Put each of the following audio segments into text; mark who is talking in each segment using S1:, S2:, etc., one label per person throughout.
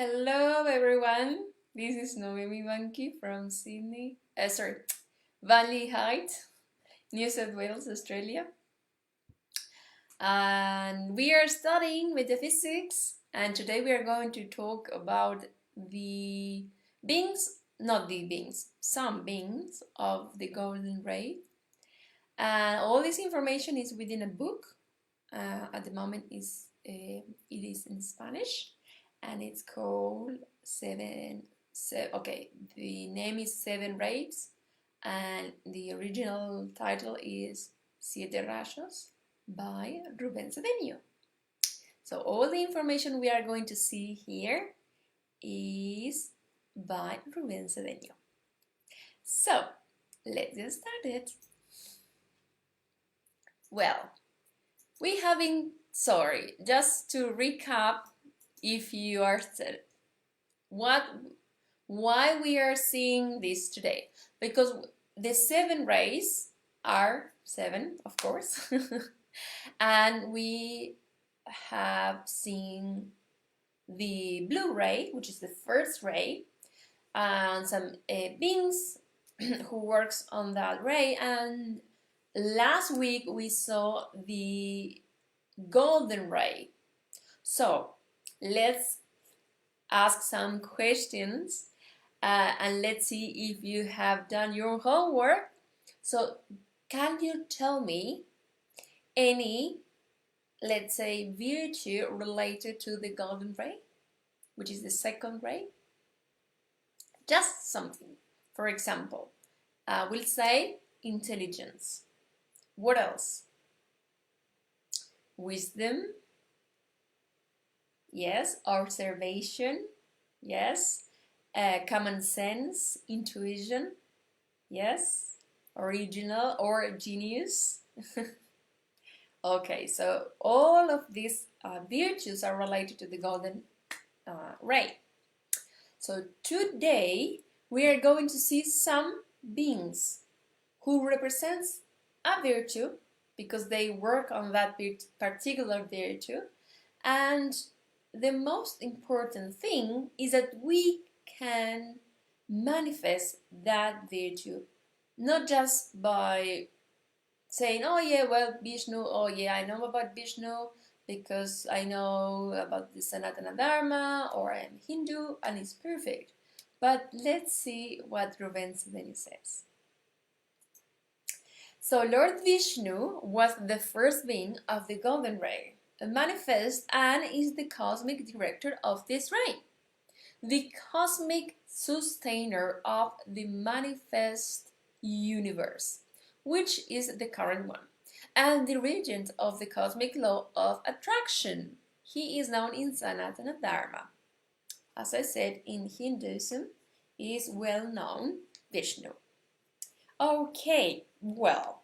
S1: Hello everyone, this is Noemi Banchi from Valley Heights, New South Wales, Australia. And we are studying metaphysics, and today we are going to talk about the some beings of the golden ray. And all this information is within a book. At the moment it is in Spanish, and it's called the name is Seven Rays, and the original title is Siete Rayos by Rubén Cedeño. So all the information we are going to see here is by Rubén Cedeño. So let's get started. Well, just to recap, if you are why we are seeing this today, because the seven rays are seven, of course, and we have seen the blue ray, which is the first ray, and some beings who works on that ray, and last week we saw the golden ray. So let's ask some questions and let's see if you have done your homework. So can you tell me any, let's say, virtue related to the golden ray, which is the second ray? Just something. For example, we'll say intelligence. What else? Wisdom. Yes. Observation. Yes. Common sense. Intuition. Yes. Original or genius. Okay, so all of these virtues are related to the golden ray. So today we are going to see some beings who represents a virtue because they work on that particular virtue, and the most important thing is that we can manifest that virtue, not just by saying, oh yeah, well, Vishnu, oh yeah, I know about Vishnu because I know about the Sanatana Dharma, or I am Hindu and it's perfect. But let's see what Rubén Cedeño says. So Lord Vishnu was the first being of the golden ray, a manifest, and is the cosmic director of this ray, the cosmic sustainer of the manifest universe, which is the current one, and the regent of the cosmic law of attraction. He is known in Sanatana Dharma. As I said, in Hinduism is well known Vishnu. Okay, well,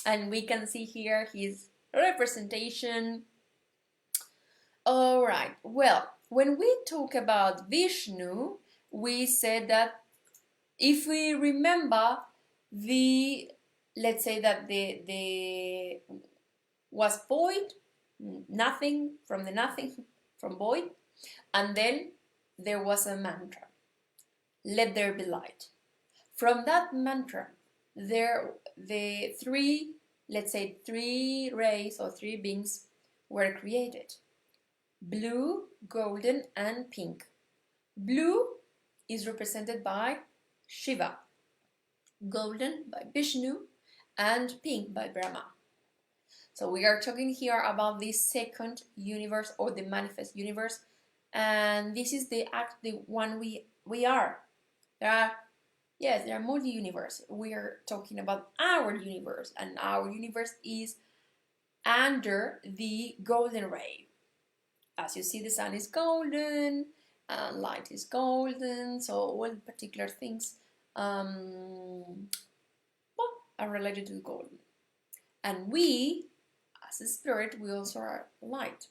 S1: and we can see here his representation. All right, well, when we talk about Vishnu, we said that if we remember let's say that the was void, nothing, from void, and then there was a mantra, let there be light. From that mantra, the three rays or three beings were created: blue, golden, and pink. Blue is represented by Shiva, golden by Vishnu, and pink by Brahma. So we are talking here about the second universe, or the manifest universe, and this is the one we are. There are multi-universe. We are talking about our universe, and our universe is under the golden ray. As you see, the sun is golden, light is golden, so all particular things are related to the golden. And we, as a spirit, we also are light.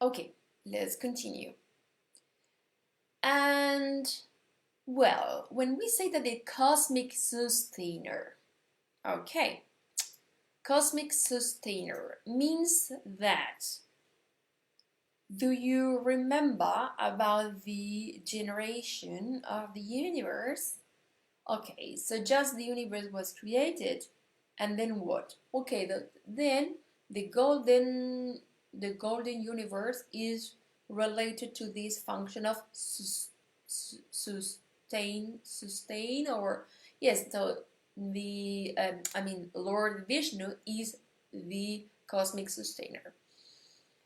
S1: Okay, let's continue. And well, when we say that the cosmic sustainer, okay, cosmic sustainer means that Do you remember about the generation of the universe? Okay, so just the universe was created, and then what? Okay, then the golden universe is related to this function of sustain, or yes. So the Lord Vishnu is the cosmic sustainer,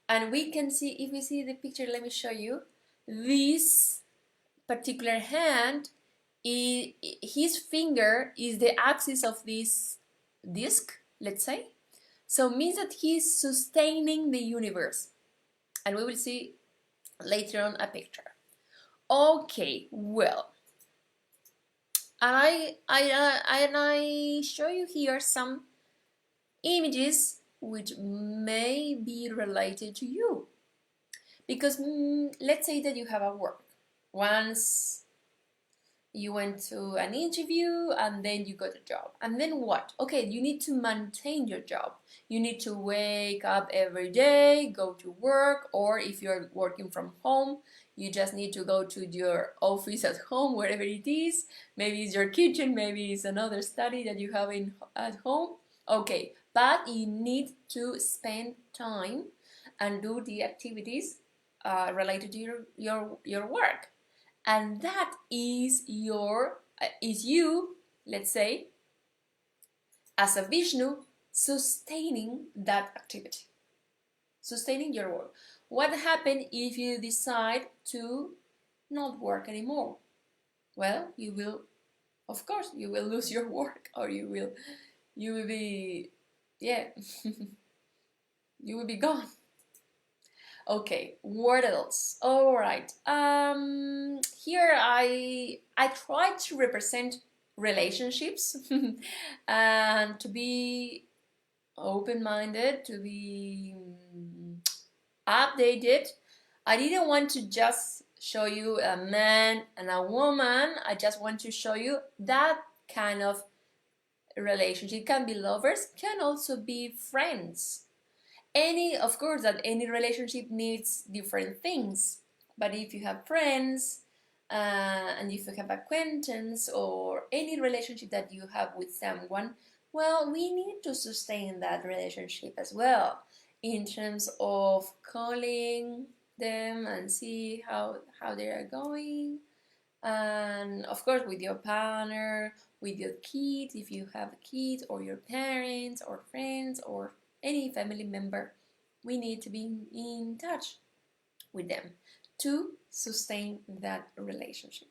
S1: and we can see, if we see the picture, let me show you this particular hand. His finger is the axis of this disc, let's say. So it means that he's sustaining the universe, and we will see later on a picture. Okay, well, and I show you here some images which may be related to you, because let's say that you have a work. Once you went to an interview and then you got a job, and then what? Okay, you need to maintain your job. You need to wake up every day, go to work, or if you're working from home, you just need to go to your office at home, wherever it is. Maybe it's your kitchen, maybe it's another study that you have at home. Okay, but you need to spend time and do the activities related to your work, and that is you, let's say, as a Vishnu, sustaining that activity, sustaining your work. What happens if you decide to not work anymore? Well, you will, of course, you will lose your work, or you will be, yeah, you will be gone. Okay, what else? All right. Here I try to represent relationships and to be open-minded, to be updated. I didn't want to just show you a man and a woman. I just want to show you that kind of relationship. It can be lovers, can also be friends. Of course, that any relationship needs different things, but if you have friends and if you have acquaintance or any relationship that you have with someone, well, we need to sustain that relationship as well, in terms of calling them and see how they are going, and of course with your partner, with your kids, if you have kids, or your parents or friends or any family member. We need to be in touch with them to sustain that relationship.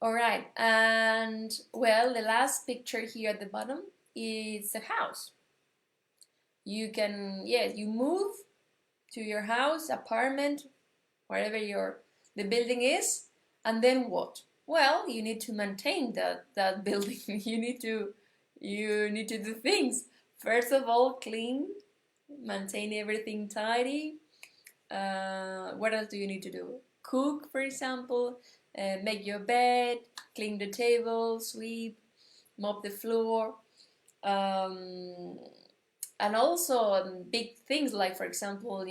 S1: All right, and well, the last picture here at the bottom is a house. You can, yes, you move to your house, apartment, wherever the building is, and then what? Well, you need to maintain that building. you need to do things. First of all, clean, maintain everything tidy. What else do you need to do? Cook, for example, make your bed, clean the table, sweep, mop the floor, and also big things like, for example,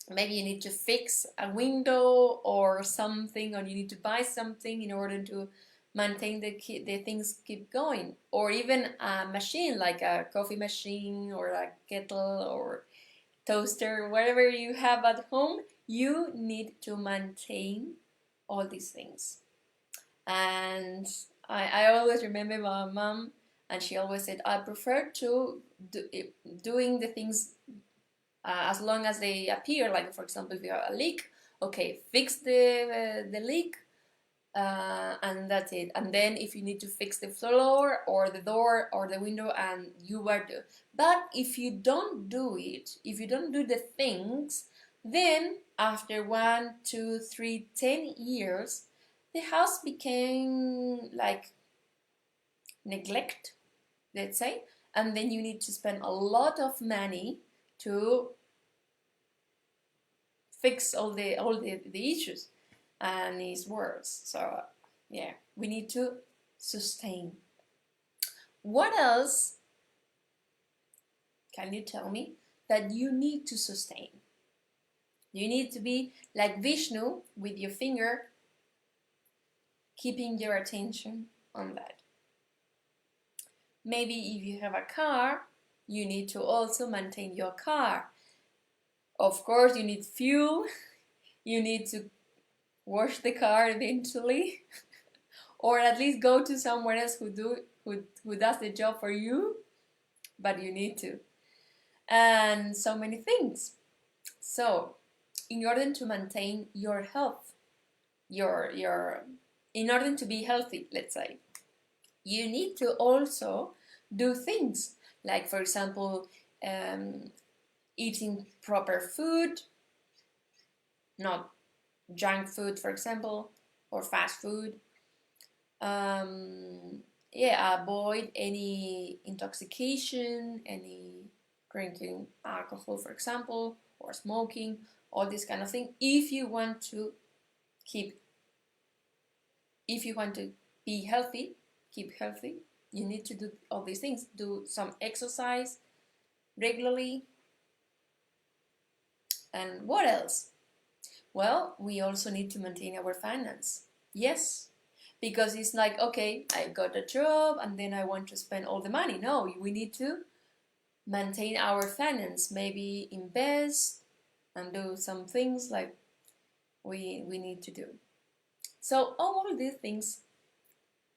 S1: maybe you need to fix a window or something, or you need to buy something in order to maintain the things keep going, or even a machine like a coffee machine or a kettle or toaster, whatever you have at home, you need to maintain all these things. And I always remember my mom, and she always said, I prefer to doing the things as long as they appear. Like, for example, if you have a leak, okay, fix the leak, and that's it. And then if you need to fix the floor or the door or the window, and you were to. But if you don't do it, if you don't do the things, then after 1, 2, 3, 10 years, the house became like neglect, let's say, and then you need to spend a lot of money to fix all the issues, and it's worse. So yeah, we need to sustain. What else can you tell me that you need to sustain. You need to be like Vishnu with your finger, keeping your attention on that. Maybe if you have a car, you need to also maintain your car. Of course, you need fuel. You need to wash the car eventually, or at least go to somewhere else who does the job for you. But you need to, and so many things. So, in order to maintain your health, in order to be healthy, let's say, you need to also do things like, for example, eating proper food, not junk food, for example, or fast food. Avoid any intoxication, any drinking alcohol, for example, or smoking, all this kind of thing. If you want to be healthy, keep healthy, you need to do all these things. Do some exercise regularly. And what else? Well, we also need to maintain our finance. Yes, because it's like, okay, I got a job and then I want to spend all the money. No, we need to maintain our finance, maybe invest and do some things like we need to do. So all of these things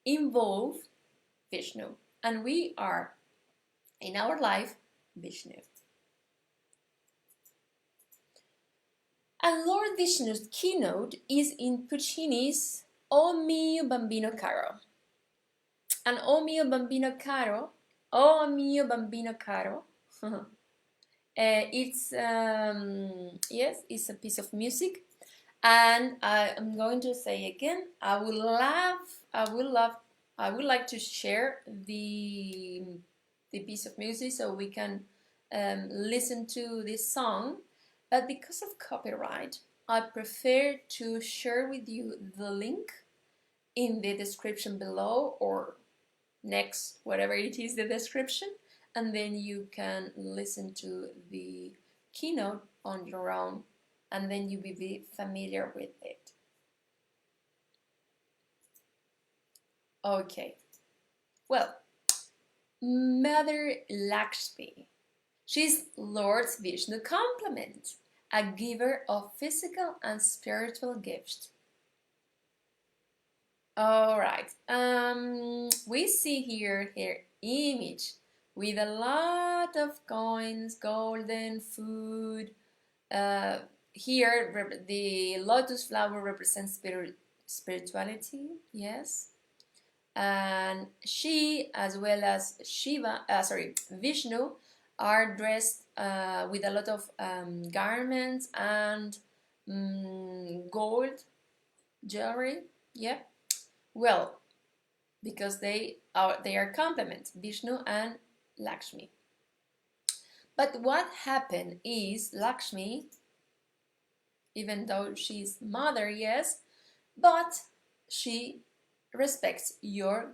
S1: involve Vishnu, and we are in our life Vishnu. And Lord Vishnu's keynote is in Puccini's O mio babbino caro. And O mio babbino caro, it's it's a piece of music, and I'm going to say again, I would like to share the piece of music so we can listen to this song. But because of copyright, I prefer to share with you the link in the description below, or next, whatever it is, the description, and then you can listen to the keynote on your own, and then you will be familiar with it. Okay. Well, Mother Lakshmi. She's Lord Vishnu complement, a giver of physical and spiritual gifts. All right. We see here her image with a lot of coins, golden food. Here, the lotus flower represents spirituality. Yes. And she, as well as Vishnu, are dressed with a lot of garments and gold jewelry. Yeah. Well, because they are complement, Vishnu and Lakshmi. But what happened is Lakshmi, even though she's mother, yes, but she respects your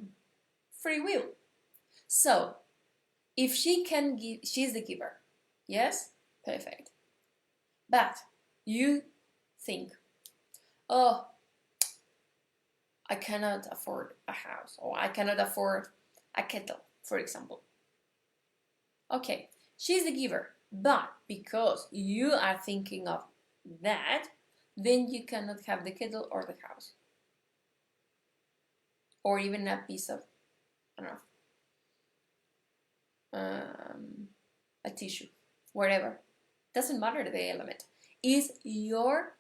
S1: free will. So if she can give, she's the giver. Yes? Perfect. But you think, oh, I cannot afford a house, or I cannot afford a kettle, for example. Okay, she's the giver, but because you are thinking of that, then you cannot have the kettle or the house. Or even a piece of, I don't know, a tissue, whatever. Doesn't matter the element. Is your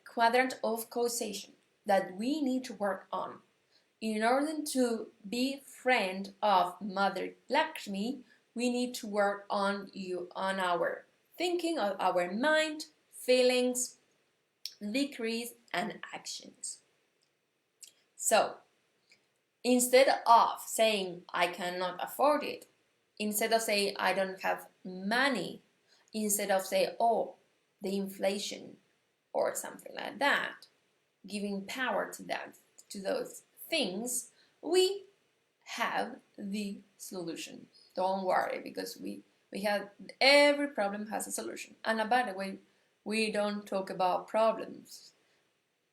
S1: quadrant of causation that we need to work on. In order to be friend of Mother Lakshmi, we need to work on our thinking, of our mind, feelings, decrees, and actions. So, instead of saying I cannot afford it, instead of saying I don't have money, instead of saying, oh, the inflation or something like that, giving power to those things, we have the solution. Don't worry, because Every problem has a solution. And by the way, we don't talk about problems.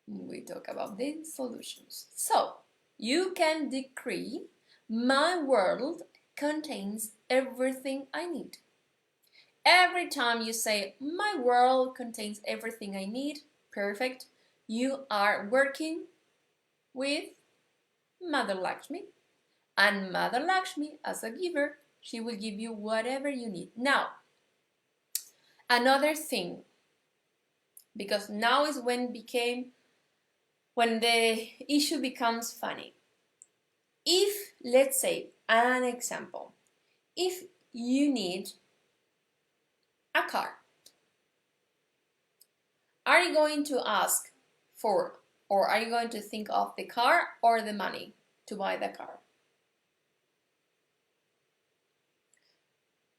S1: We talk about the solutions. So, you can decree, my world contains everything I need. Every time you say, my world contains everything I need, perfect, you are working with Mother Lakshmi. And Mother Lakshmi, as a giver, she will give you whatever you need. Now, another thing, because now is when the issue becomes funny. If, let's say, an example, if you need a car, are you going to ask for, or are you going to think of the car or the money to buy the car?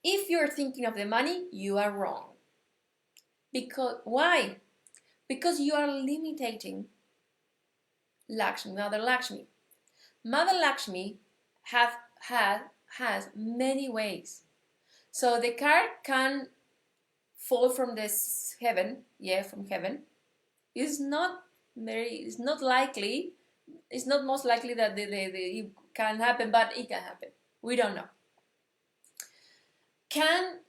S1: If you're thinking of the money, you are wrong. Because why? Because you are limiting Lakshmi, Mother Lakshmi. Mother Lakshmi has many ways. So the car can fall from this heaven, from heaven. It's not likely. It's not most likely that it can happen, but it can happen. We don't know.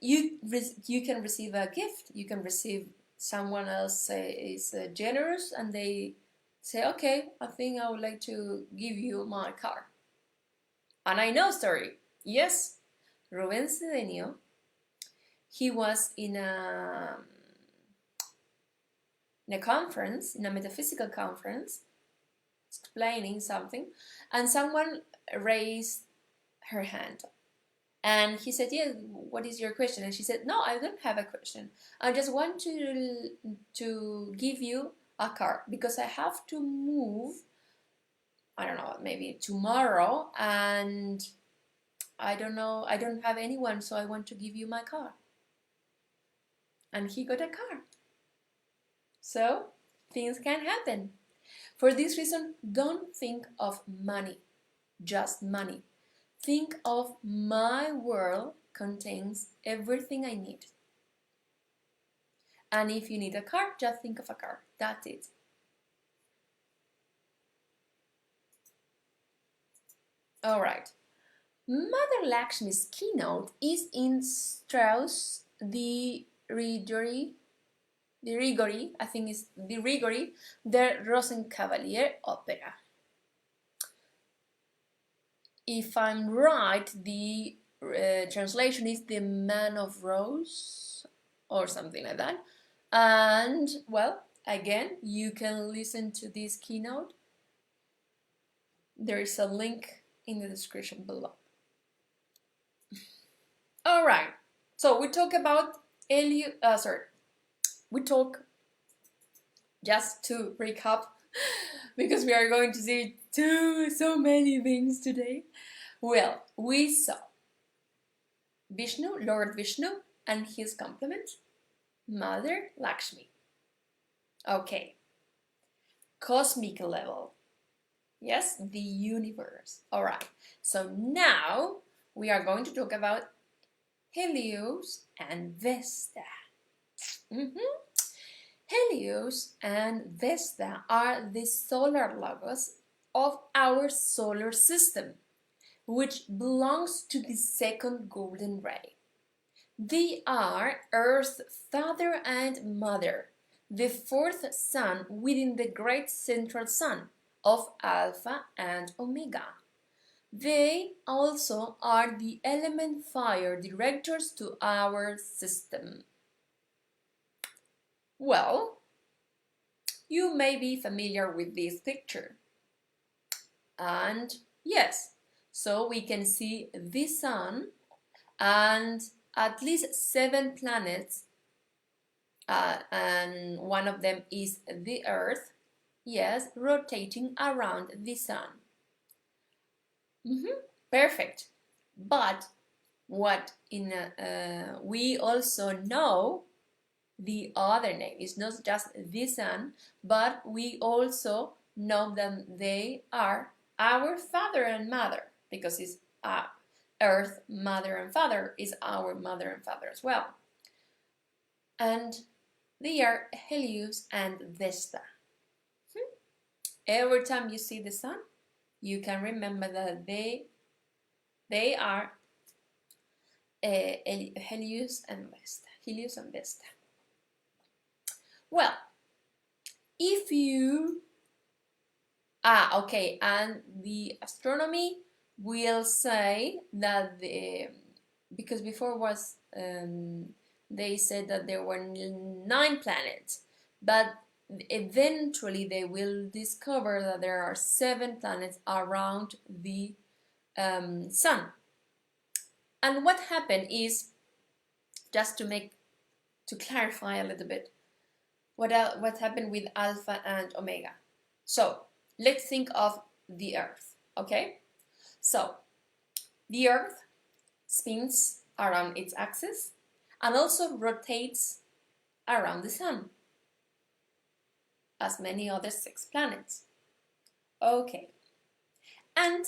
S1: You can receive a gift. You can receive someone else is generous, and they say, okay, I think I would like to give you my car. And I know story. Yes, Rubén Cedeño, he was in a conference, in a metaphysical conference, explaining something, and someone raised her hand. And he said, yeah, what is your question? And she said, no, I don't have a question. I just want to give you a car because I have to move, I don't know, maybe tomorrow, and I don't know, I don't have anyone, so I want to give you my car. And he got a car. So things can happen. For this reason, don't think of money, just money. Think of my world contains everything I need. And if you need a car, just think of a car. That's it. All right. Mother Lakshmi's keynote is in Strauss Di Rigori, I think it's Di Rigori, the Rosenkavalier opera. If I'm right, the translation is The Man of Rose or something like that. And, well, again, you can listen to this keynote. There is a link in the description below. All right, so we talk about we talk, just to recap, because we are going to see so many things today. Well, we saw Vishnu, Lord Vishnu, and his complement, Mother Lakshmi. Okay, cosmic level. Yes, the universe. All right, so now we are going to talk about Helios and Vesta. Helios and Vesta are the solar logos of our solar system, which belongs to the second golden ray. They are Earth's father and mother, the fourth sun within the great central sun of Alpha and Omega. They also are the element fire directors to our system. Well, you may be familiar with this picture. And yes, so we can see the sun and at least 7 planets, and one of them is the Earth, yes, rotating around the sun. Perfect. But what we also know the other name. It's not just the sun, but we also know that they are our father and mother, because it's Earth, mother and father, is our mother and father as well. And they are Helios and Vesta. Every time you see the sun, you can remember that they are Helios and Vesta. Helios and Vesta. Well, if you okay, and the astronomy will say that because before was they said that there were 9 planets, but eventually they will discover that there are 7 planets around the sun. And what happened is, just to clarify a little bit, what happened with Alpha and Omega. So let's think of the Earth, okay? So the Earth spins around its axis and also rotates around the sun, as many other 6 planets. Okay, and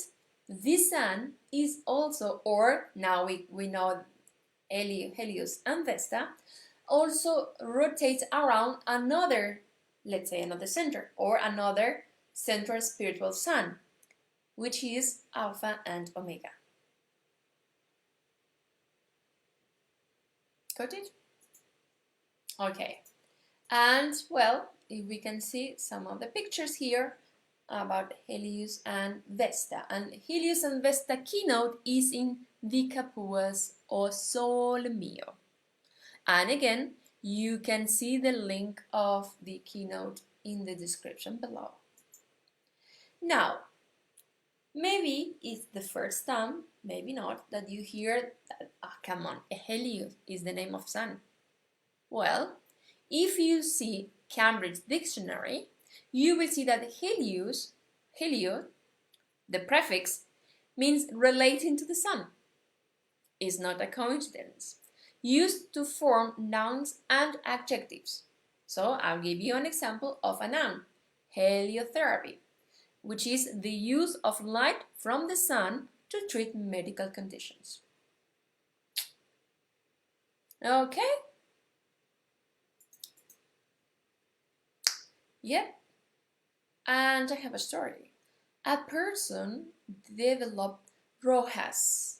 S1: the sun is also, or now we know Helios and Vesta, also rotates around another, let's say another center, or another central spiritual sun, which is Alpha and Omega. Got it? Okay, and well, if we can see some of the pictures here about Helios and Vesta, and Helios and Vesta keynote is in the Capua's O Sole Mio. And again, you can see the link of the keynote in the description below. Now, maybe it's the first time, maybe not, that you hear that, come on, Helios is the name of sun. Well, if you see Cambridge Dictionary, you will see that Helios, the prefix, means relating to the sun. It's not a coincidence. Used to form nouns and adjectives. So I'll give you an example of a noun, heliotherapy, which is the use of light from the sun to treat medical conditions. Okay? Yep. And I have a story. A person developed Rojas.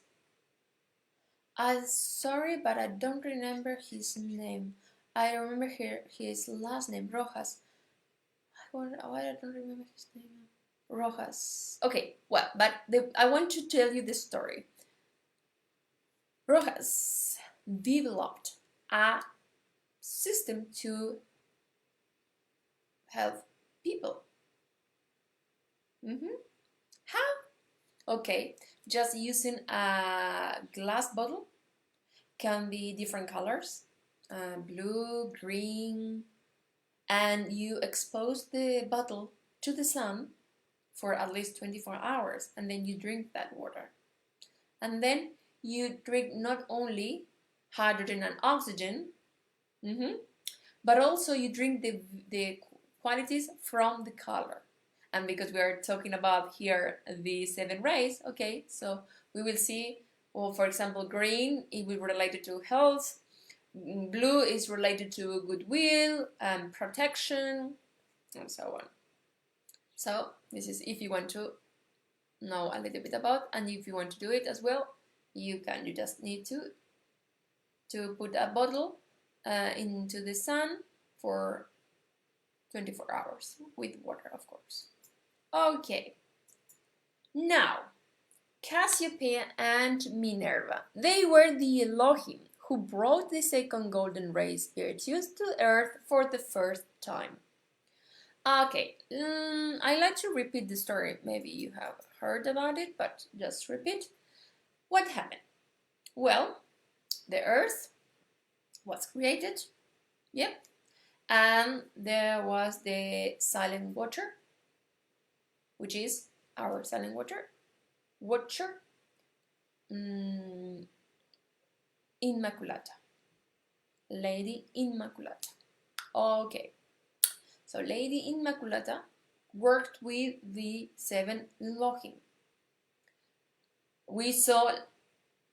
S1: I'm sorry, but I don't remember his name. I remember his last name, Rojas. I don't remember his name. Rojas. Okay, well, but I want to tell you the story. Rojas developed a system to help people. How? Okay, just using a glass bottle, can be different colors, blue, green, and you expose the bottle to the sun for at least 24 hours, and then you drink that water. And then you drink not only hydrogen and oxygen, but also you drink the qualities from the color. And because we are talking about here the 7 rays, okay, so we will see, well, for example, green, it will be related to health, blue is related to goodwill and protection, and so on. So this is if you want to know a little bit about, and if you want to do it as well, you can. You just need to put a bottle into the sun for 24 hours with water, of course. Okay, now Cassiopeia and Minerva, they were the Elohim who brought the second golden ray spiritues to earth for the first time. Okay, I like to repeat the story. Maybe you have heard about it, but just repeat. What happened? Well, the earth was created, yep, and there was the silent water, which is our silent watcher, Immaculata, Lady Immaculata. Okay, so Lady Immaculata worked with the 7 Elohim. We saw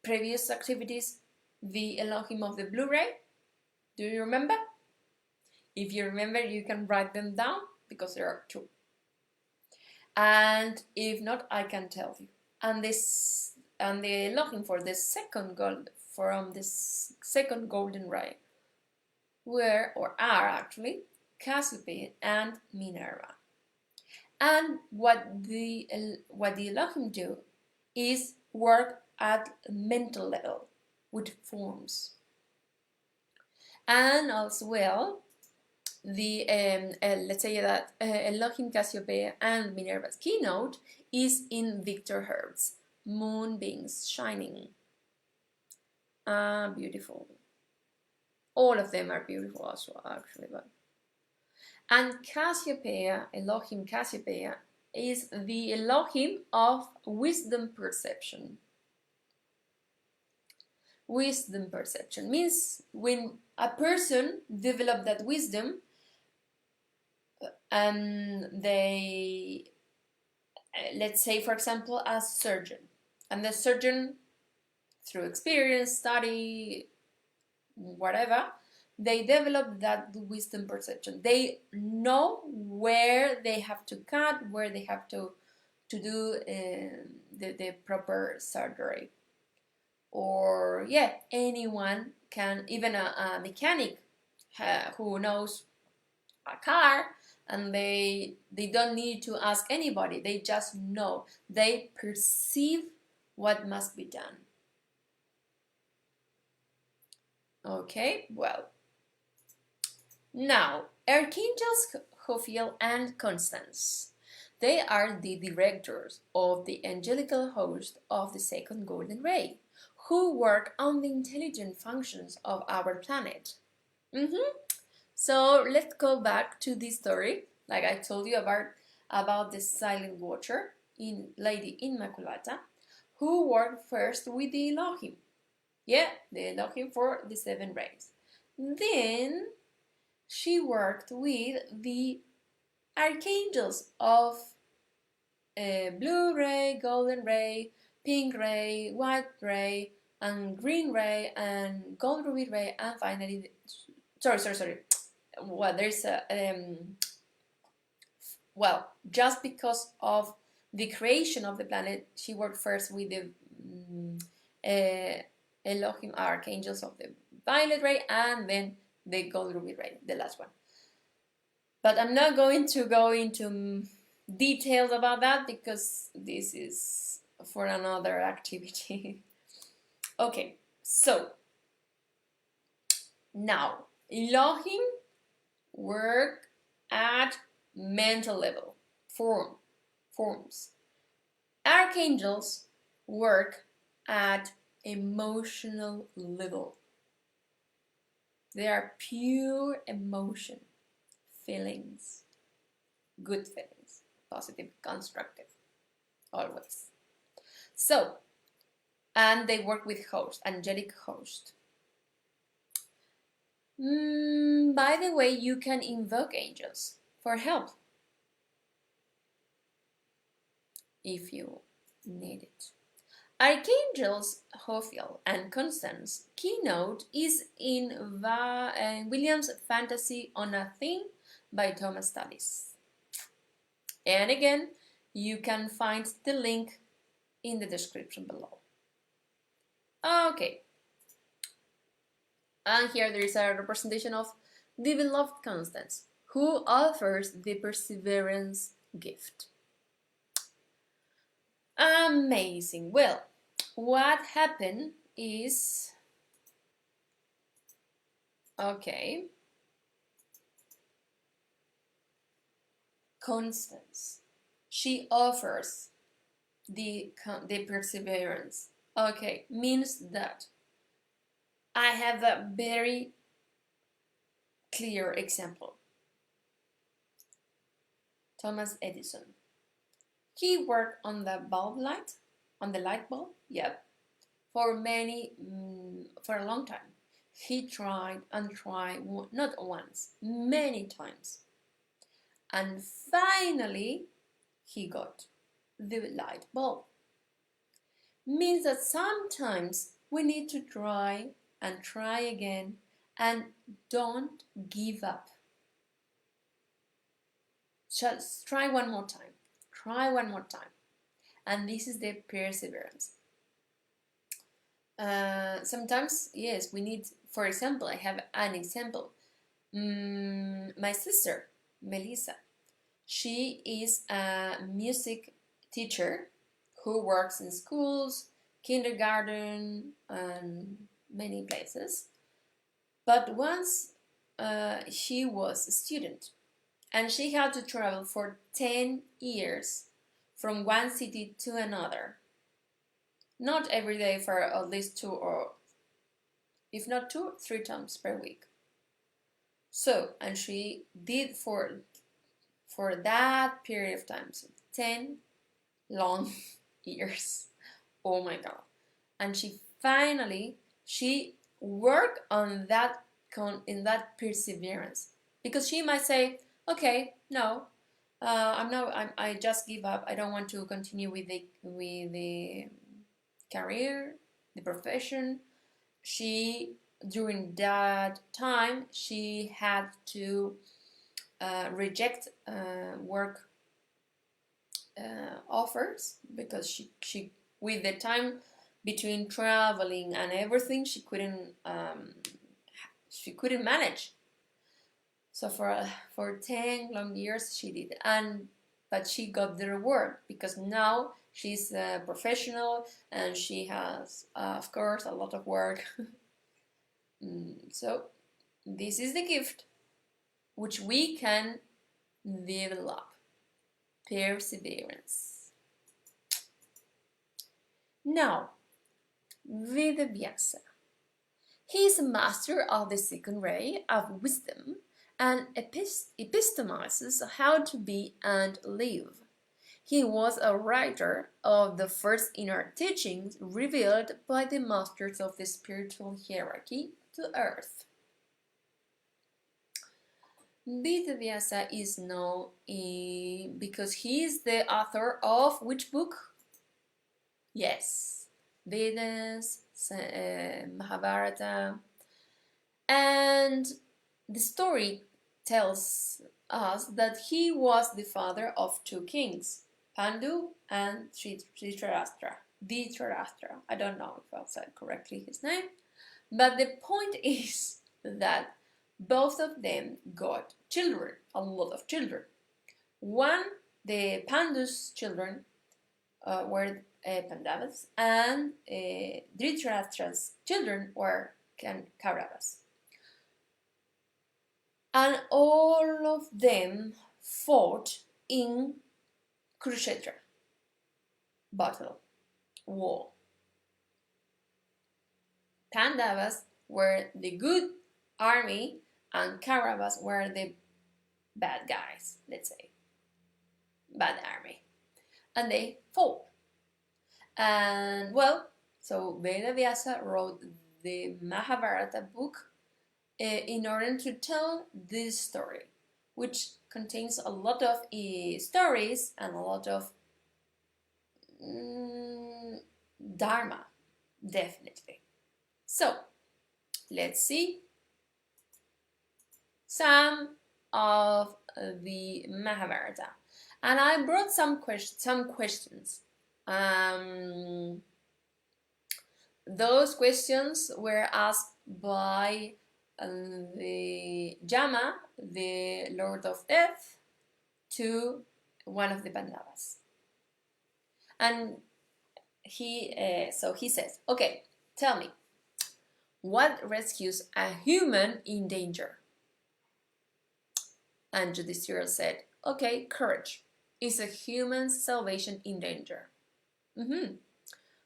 S1: previous activities, the Elohim of the Blu-ray. Do you remember? If you remember, you can write them down because there are two. And if not, I can tell you. And the Elohim for the second golden ray are actually Cassiopeia and Minerva. And what the Elohim do is work at mental level with forms. And as well, the let's say that Elohim Cassiopeia and Minerva's keynote is in Victor Herbert's Moonbeams Shining. Beautiful. All of them are beautiful as well, actually. And Cassiopeia, Elohim Cassiopeia, is the Elohim of wisdom perception. Wisdom perception means when a person develops that wisdom, and they, let's say for example, a surgeon, and the surgeon through experience, study, whatever, they develop that wisdom perception. They know where they have to cut, where they have to do the proper surgery. Or yeah, anyone can, even a mechanic who knows a car, and they don't need to ask anybody, they just know, they perceive what must be done. Okay, well, now Archangels Jophiel and Constance, they are the directors of the angelical host of the second golden ray, who work on the intelligent functions of our planet. So let's go back to this story, like I told you about the silent watcher in Lady Immaculata, who worked first with the Elohim. Yeah, the Elohim for the 7 rays. Then she worked with the archangels of blue ray, golden ray, pink ray, white ray, and green ray, and gold ruby ray, and finally, sorry. Well, there's a well, just because of the creation of the planet, she worked first with the Elohim archangels of the violet ray, and then the gold ruby ray, the last one. But I'm not going to go into details about that because this is for another activity. Okay, so now Elohim work at mental level, forms. Archangels work at emotional level. They are pure emotion, feelings, good feelings, positive, constructive, always. So, and they work with host, angelic host. By the way, you can invoke angels for help if you need it. Archangels Jophiel and Constance keynote is in Williams' Fantasy on a Theme by Thomas Tallis. And again, you can find the link in the description below. Okay. And here there is a representation of the beloved Constance, who offers the perseverance gift. Amazing. Well, what happened is, okay, Constance, she offers the perseverance. Okay, means that I have a very clear example. Thomas Edison. He worked on the light bulb, yep, for a long time. He tried and tried, not once, many times. And finally, he got the light bulb. means that sometimes we need to try and try again and don't give up. Just try one more time. Try one more time. And this is the perseverance. Sometimes, yes, we need, for example, I have an example. My sister, Melissa, she is a music teacher who works in schools, kindergarten, and many places. But once she was a student, and she had to travel for 10 years from one city to another. Not every day, for at least 2 or, if not 2, 3 times per week. So, and she did for that period of time, so 10 long years. Oh my God. And she finally, she worked on that, in that perseverance. Because she might say, okay, no, I just give up. I don't want to continue with the career, the profession. She, during that time, she had to reject work offers because she with the time between traveling and everything, she couldn't manage. So for 10 long years she did, but she got the reward because now she's a professional and she has, of course, a lot of work. So this is the gift which we can develop: perseverance. Now, Vedavyasa. He is a master of the second ray of wisdom and epistomizes how to be and live. He was a writer of the first inner teachings revealed by the masters of the spiritual hierarchy to earth. Vedavyasa is known because he is the author of which book? Yes, Vedas, Mahabharata, and the story tells us that he was the father of 2 kings, Pandu and Dhritarashtra. I don't know if I said correctly his name, but the point is that both of them got children, a lot of children. One, the Pandu's children were Pandavas, and Dhritarashtra's children were Kauravas. And all of them fought in Kurukshetra battle, war. Pandavas were the good army and Kauravas were the bad guys, let's say, bad army. And they fought. And well, so Vedavyasa wrote the Mahabharata book in order to tell this story, which contains a lot of stories and a lot of dharma, definitely. So, let's see some of the Mahabharata. And I brought some questions. Those questions were asked by the Yama, the Lord of Death, to one of the Pandavas. And he says, okay, tell me, what rescues a human in danger? And Yudhishthira said, okay, courage is a human's salvation in danger.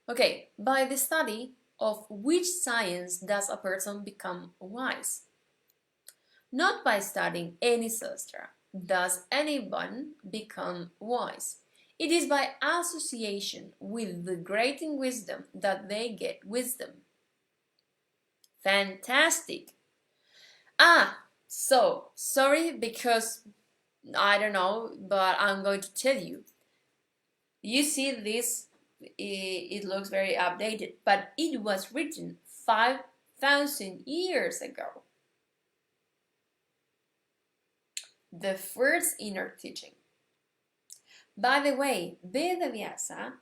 S1: Okay, by the study of which science does a person become wise? Not by studying any sastra does anyone become wise. It is by association with the great in wisdom that they get wisdom. Fantastic! So, sorry because I don't know, but I'm going to tell you. You see this it looks very outdated, but it was written 5,000 years ago. The first inner teaching. By the way, Vedavyasa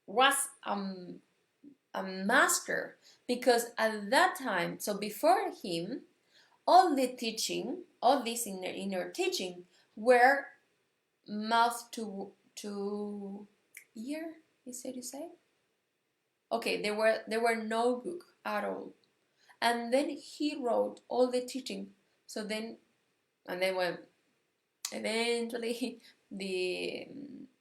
S1: was a master, because at that time, so before him, all the teaching, all this inner teaching, were mouth to ear. Is it to say? Okay, there were no book at all, and then he wrote all the teaching. So then, and then when eventually the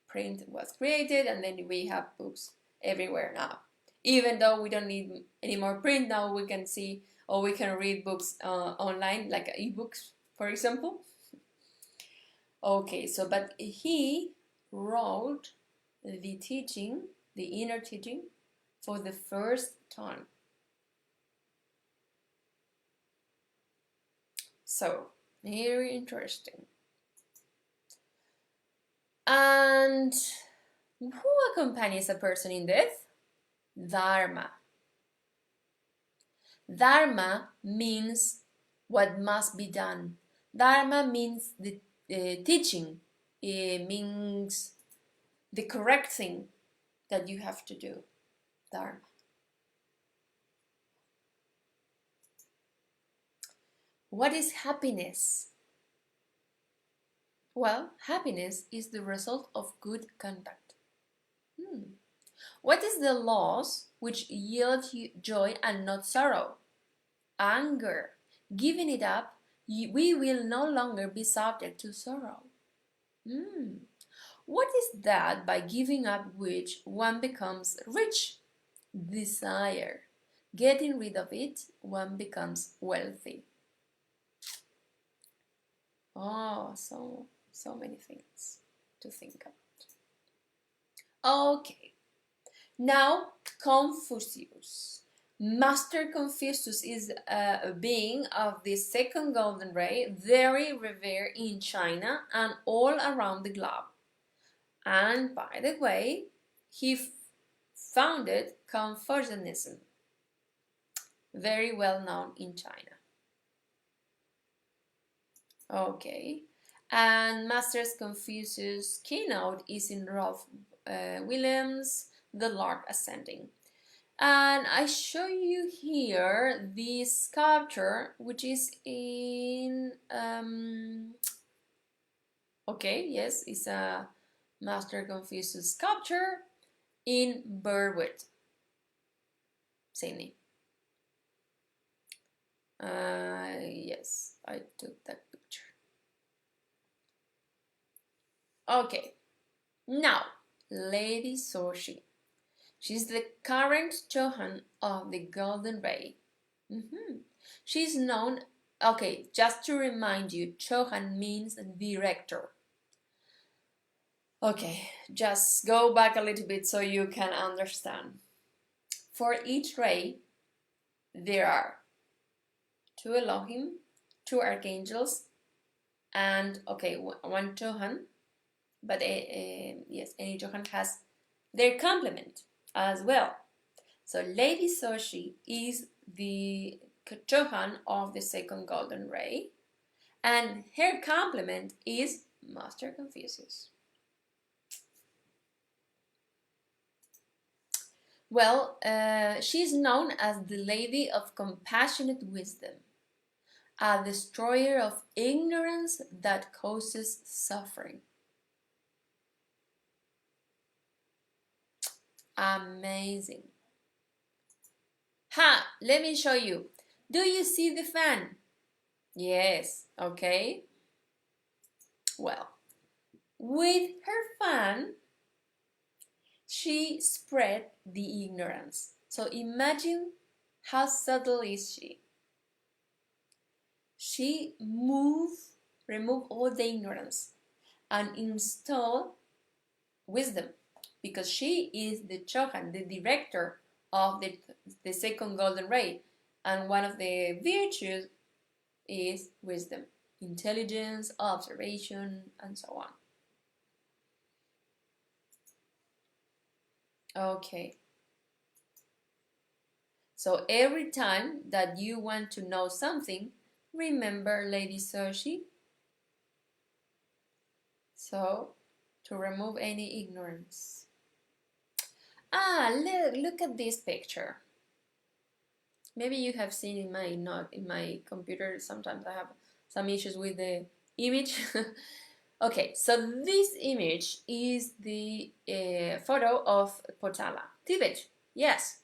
S1: print was created, and then we have books everywhere now. Even though we don't need any more print now, we can see or we can read books online, like ebooks, for example. Okay, so but he wrote the teaching, the inner teaching, for the first time. So, very interesting. And who accompanies a person in death? Dharma. Dharma means what must be done. Dharma means the teaching. It means the correct thing that you have to do. Dharma. What is happiness? Well, happiness is the result of good conduct. What is the loss which yields you joy and not sorrow? Anger. Giving it up, we will no longer be subject to sorrow. What is that by giving up which one becomes rich? Desire. Getting rid of it, one becomes wealthy. Oh, so many things to think about. Okay, now Confucius. Master Confucius is a being of the second golden ray, very revered in China and all around the globe. And by the way, he founded Confucianism, very well known in China. Okay, and Master Confucius' keynote is in Ralph Williams' The Lark Ascending. And I show you here this sculpture, which is in okay, yes, it's a Master Confucius sculpture in Burwood, Sydney. Yes, I took that picture. Okay, now Lady Soo Shee. She's the current Johann of the Golden Ray. She's known, okay, just to remind you, Johann means director. Okay, just go back a little bit so you can understand. For each ray, there are 2 Elohim, 2 archangels, and, okay, 1 Johann, but yes, any Johann has their complement as well. So Lady Soo Shee is the Johann of the second golden ray, and her complement is Master Confucius. Well, she's known as the Lady of Compassionate Wisdom, a destroyer of ignorance that causes suffering. Amazing. Let me show you. Do you see the fan? Yes, okay. Well, with her fan, she spread the ignorance. So imagine how subtle is she. She remove all the ignorance and install wisdom, because she is the Johann, the director of the second golden ray, and one of the virtues is wisdom, intelligence, observation, and so on. Okay. So every time that you want to know something, remember Lady Soo Shee. So, to remove any ignorance. Look at this picture. Maybe you have seen in my not in my computer. Sometimes I have some issues with the image. Okay, so this image is the photo of Potala, Tibet. Yes,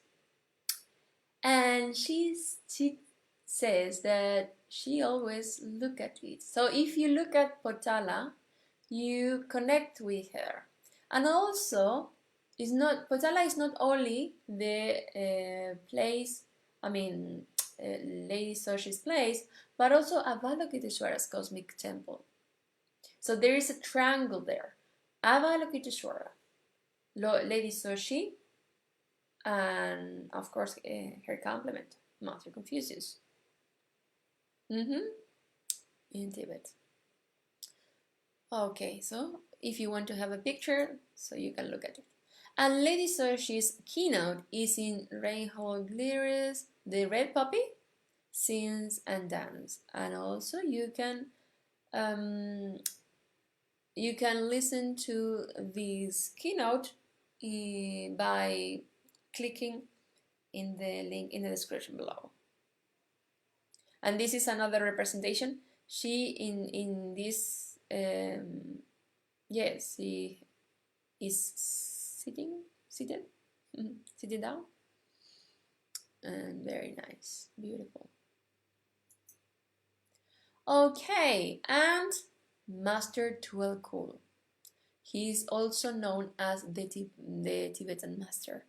S1: and she says that she always look at it. So if you look at Potala, you connect with her, and also Potala is not only the place. I mean, Lady Soo Shee's place, but also Avalokiteshvara's cosmic temple. So there is a triangle there. Avalokiteshvara, Lady Soo Shee, and of course her complement, Master Confucius. In Tibet. Okay, so if you want to have a picture, so you can look at it. And Lady Soo Shee's keynote is in Reinhold Gliere's The Red Poppy, Scenes and Dance. And also you can listen to this keynote by clicking in the link in the description below. And this is another representation. She in this yes, she is seated down, and very nice, beautiful. Okay, and Master Djwhal Khul. He is also known as the Tibetan Master.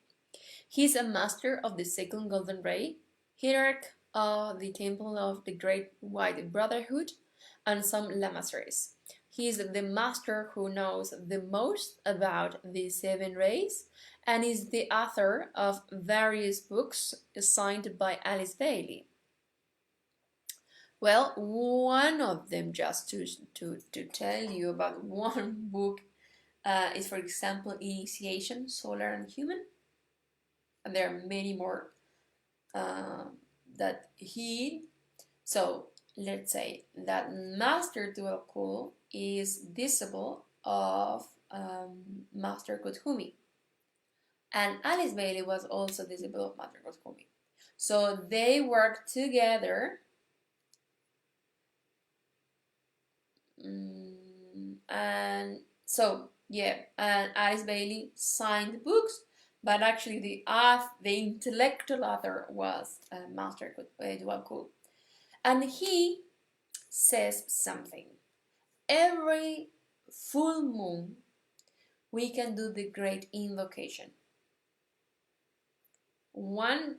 S1: He is a master of the second golden ray, hierarch of the Temple of the Great White Brotherhood, and some lamasseries. He is the master who knows the most about the seven rays and is the author of various books signed by Alice Bailey. Well, one of them, just to tell you about one book, is, for example, Initiation, Solar and Human. And there are many more that he... So, let's say that Master Djwhal Khul is disciple of Master Kuthumi. And Alice Bailey was also disciple of Master Kuthumi. So they worked together, and so yeah, and Alice Bailey signed books, but actually the intellectual author was Master Djwhal Khul. And he says something. Every full moon, we can do the great invocation. One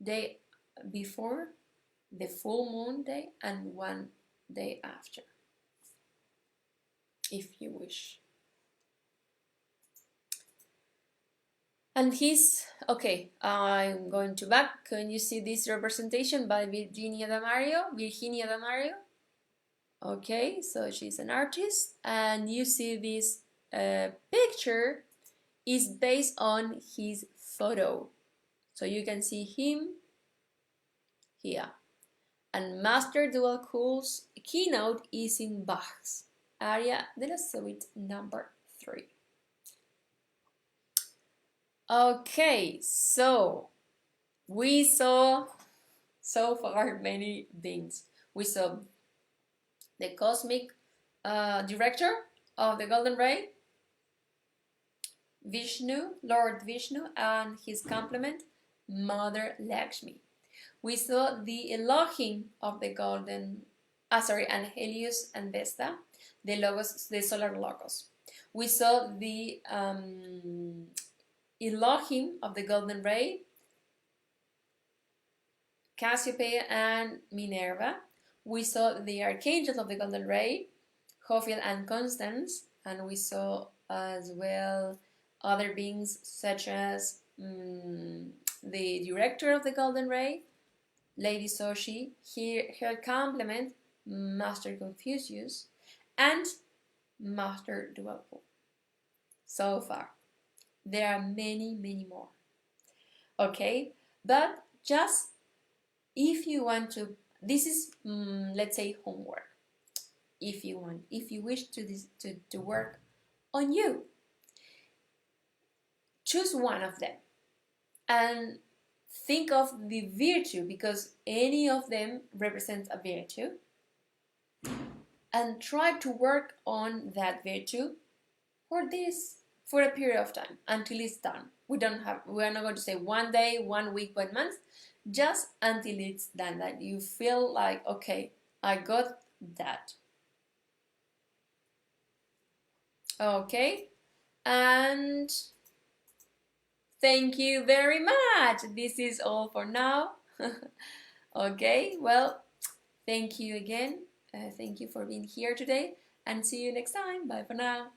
S1: day before the full moon day and one day after, if you wish. And he's, okay, I'm going to Bach. Can you see this representation by Virginia Damario? Okay, so she's an artist, and you see this picture is based on his photo. So you can see him here. And Master Djwhal Khul's keynote is in Bach's Aria de la Suite number 3. Okay, so we saw so far many things. We saw the cosmic director of the Golden Ray, Vishnu, Lord Vishnu, and his complement, Mother Lakshmi. We saw the Elohim of the and Helios and Vesta, the solar logos. We saw the Elohim of the Golden Ray, Cassiopeia and Minerva. We saw the Archangels of the Golden Ray, Jophiel and Constance, and we saw as well other beings such as the Director of the Golden Ray, Lady Soo Shee, her complement, Master Confucius, and Master Djwhal Khul. So far. There are many, many more. Okay, but just if you want to, this is, let's say, homework. If you wish to work on you, choose one of them and think of the virtue, because any of them represents a virtue, and try to work on that virtue for a period of time until it's done. We are not going to say 1 day, 1 week, 1 month, just until it's done, that you feel like, okay, I got that. Okay, and thank you very much. This is all for now. Okay, well, thank you again. Thank you for being here today, and see you next time. Bye for now.